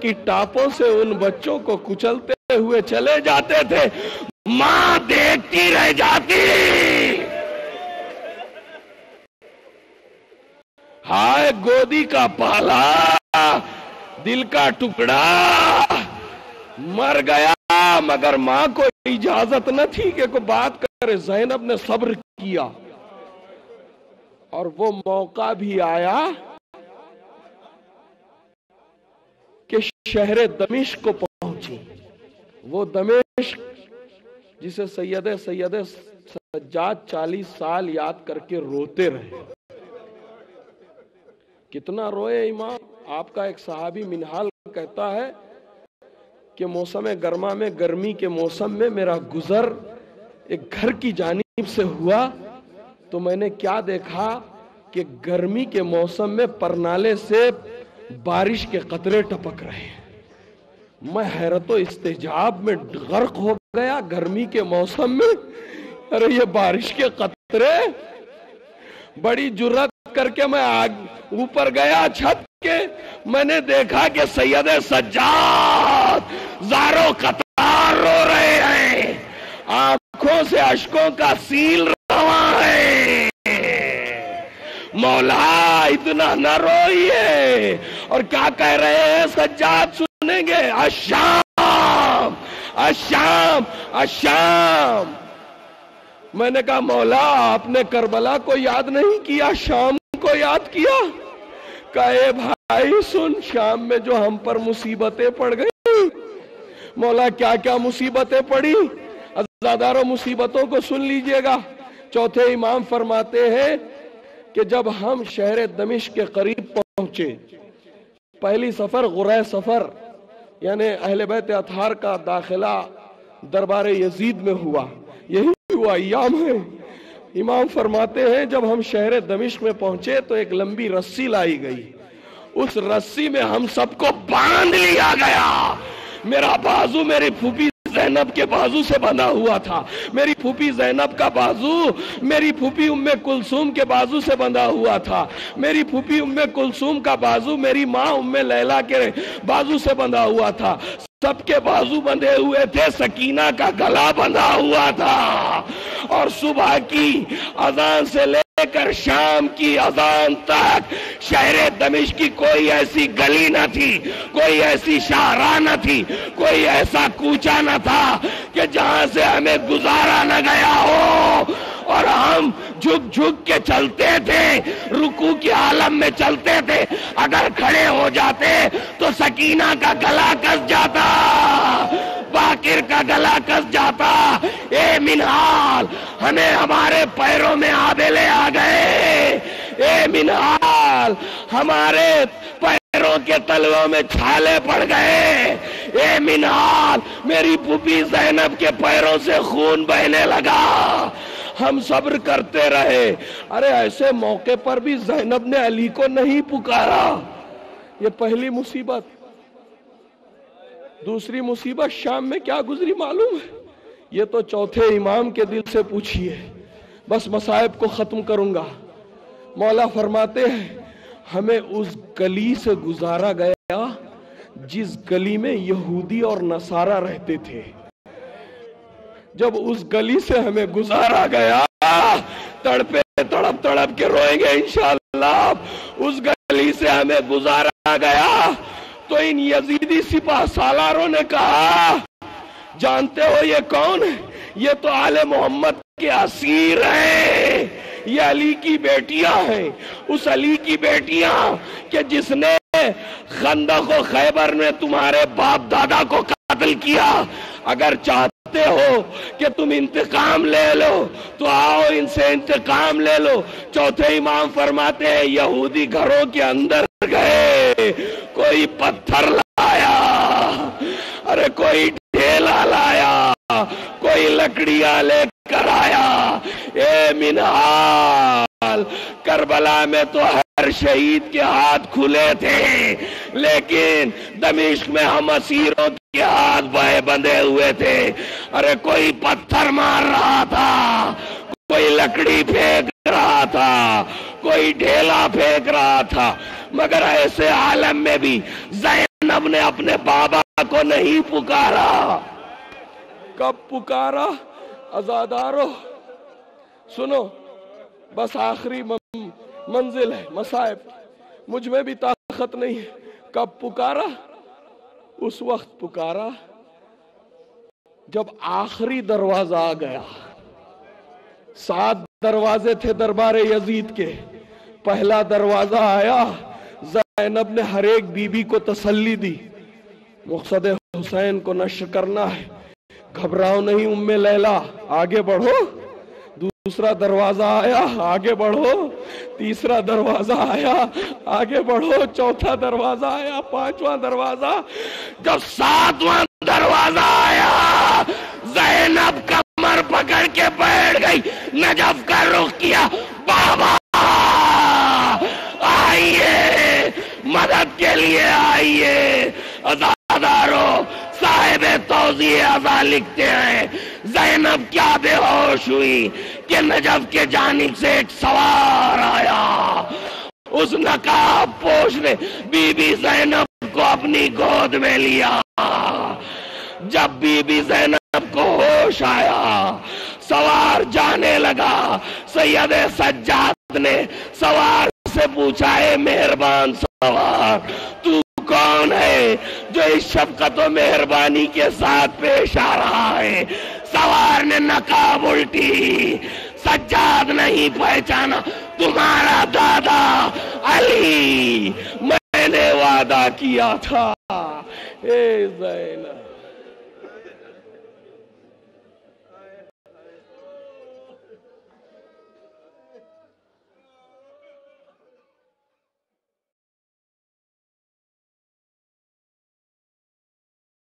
کی ٹاپوں سے ان بچوں کو کچلتے ہوئے چلے جاتے تھے، ماں دیکھتی رہ جاتی۔ ہائے گودی کا پالا، دل کا ٹکڑا مر گیا، مگر ماں کو اجازت نہ تھی کہ کوئی بات کرے۔ زینب نے صبر کیا اور وہ موقع بھی آیا کہ شہر دمشق کو پہنچی۔ وہ دمشق جسے سید سجاد 40 سال یاد کر کے روتے رہے۔ کتنا روئے امام؟ آپ کا ایک صحابی منہال کہتا ہے کہ موسم گرما میں، گرمی کے موسم میں میرا گزر ایک گھر کی جانب سے ہوا تو میں نے کیا دیکھا کہ گرمی کے موسم میں پرنالے سے بارش کے قطرے ٹپک رہے ہیں۔ میں حیرت و استعجاب میں غرق ہو گیا گرمی کے موسم میں، ارے یہ بارش کے قطرے! بڑی جرات کر کے میں اوپر گیا چھت کے، میں نے دیکھا کہ سید سجاد زاروں قطار رو رہے ہیں، آنکھوں سے اشکوں کا سیل رواں ہے۔ مولا اتنا نہ روئیے، اور کیا کہہ رہے ہیں سجاد سنیں گے؟ الشام الشام الشام۔ میں نے کہا مولا آپ نے کربلا کو یاد نہیں کیا، شام کو یاد کیا؟ کہا اے بھائی سن، شام میں جو ہم پر مصیبتیں پڑ گئی، مولا کیا کیا مصیبتیں پڑی، عزاداروں مصیبتوں کو سن لیجئے گا۔ چوتھے امام فرماتے ہیں کہ جب ہم شہر دمشق کے قریب پہنچے، پہلی سفر غرہ سفر یعنی اہل بیت اطہار کا داخلہ دربار یزید میں ہوا، یہی وہ ایام ہے۔ امام فرماتے ہیں جب ہم شہر دمشق میں پہنچے تو ایک لمبی رسی لائی گئی، اس رسی میں ہم سب کو باندھ لیا گیا۔ میرا بازو میری پھوپھی زینب کے بازو سے بندھا ہوا تھا، میری پھوپھی زینب کا بازو میری پھوپھی ام کلثوم کے بازو سے بندھا ہوا تھا، میری پھوپھی ام کلثوم کا بازو میری ماں ام لیلا کے بازو سے بندھا ہوا تھا، سب کے بازو بندھے ہوئے تھے، سکینہ کا گلا بندھا ہوا تھا۔ اور صبح کی اذان سے لے کر شام کی اذان تک شہر دمشق کی کوئی ایسی گلی نہ تھی، کوئی ایسی شاہراہ نہ تھی، کوئی ایسا کوچہ نہ تھا کہ جہاں سے ہمیں گزارا نہ گیا ہو۔ اور ہم جھک جھک کے چلتے تھے، رکوع کی عالم میں چلتے تھے، اگر کھڑے ہو جاتے تو سکینہ کا گلا کس جاتا، باقر کا گلا کس جاتا۔ اے منہال، ہمیں ہمارے پیروں میں آبلے آ گئے، اے منہال ہمارے پیروں کے تلووں میں چھالے پڑ گئے، اے منہال میری پھوپھی زینب کے پیروں سے خون بہنے لگا۔ ہم صبر کرتے رہے۔ ارے ایسے موقع پر بھی زینب نے علی کو نہیں پکارا۔ یہ پہلی مصیبت۔ دوسری مصیبت شام میں کیا گزری معلوم ہے؟ یہ تو چوتھے امام کے دل سے پوچھئے، بس مصائب کو ختم کروں گا۔ مولا فرماتے ہیں ہمیں اس گلی سے گزارا گیا جس گلی میں یہودی اور نصارہ رہتے تھے۔ جب اس گلی سے ہمیں گزارا گیا، تڑپے تڑپ تڑپ کے روئیں گے انشاءاللہ، اس گلی سے ہمیں گزارا گیا تو ان یزیدی سپاہ سالاروں نے کہا جانتے ہو یہ کون ہے؟ یہ تو آل محمد کے اسیر ہیں، یہ علی کی بیٹیاں ہیں، اس علی کی بیٹیاں کہ جس نے خندق و خیبر میں تمہارے باپ دادا کو قتل کیا۔ اگر چاہتے ہو کہ تم انتقام لے لو تو آؤ ان سے انتقام لے لو۔ چوتھے امام فرماتے ہیں یہودی گھروں کے اندر گئے، کوئی پتھر لایا، ارے کوئی ڈھیلا لایا، کوئی لکڑیاں لے کر آیا۔ اے منہال، کربلا میں تو ہر شہید کے ہاتھ کھلے تھے، لیکن دمشق میں ہم اسیروں کے ہاتھ بندھے ہوئے تھے۔ ارے کوئی پتھر مار رہا تھا، کوئی لکڑی پھینک رہا تھا، کوئی ڈھیلا پھینک رہا تھا، مگر ایسے عالم میں بھی زینب زینب نے اپنے بابا کو نہیں پکارا. کب پکارا؟ عزادارو سنو، بس آخری منزل ہے مصائب، مجھ میں بھی طاقت نہیں ہے. کب پکارا؟ اس وقت پکارا جب آخری دروازہ آ گیا. 7 دروازے تھے دربار یزید کے، پہلا دروازہ آیا. زینب نے ہر ایک بی بی کو تسلی دی، مقصد حسین کو نشر کرنا ہے، گھبراؤ نہیں ام لیلا، آگے بڑھو. دوسرا دروازہ آیا، آگے بڑھو. تیسرا دروازہ آیا، آگے بڑھو. چوتھا دروازہ آیا، 5واں دروازہ. جب 7واں دروازہ آیا، زینب کمر پکڑ کے بیٹھ گئی، نجف کا رخ کیا. بابا آئیے، مدد کے لیے آئیے. عزادارو صاحب توضیح ازا لکھتے ہیں زینب کیا بے ہوش ہوئی کہ نجف کے جانب سے ایک سوار آیا. اس نقاب پوش نے بی بی زینب کو اپنی گود میں لیا. جب بی بی زینب کو ہوش آیا، سوار جانے لگا. سید سجاد نے سوار سے پوچھا، اے مہربان سوار، تو کون ہے جو اس شفقت و مہربانی کے ساتھ پیش آ رہا ہے؟ سوار نے نقاب الٹی. سجاد نہیں پہچانا، تمہارا دادا علی، میں نے وعدہ کیا تھا. اے زینب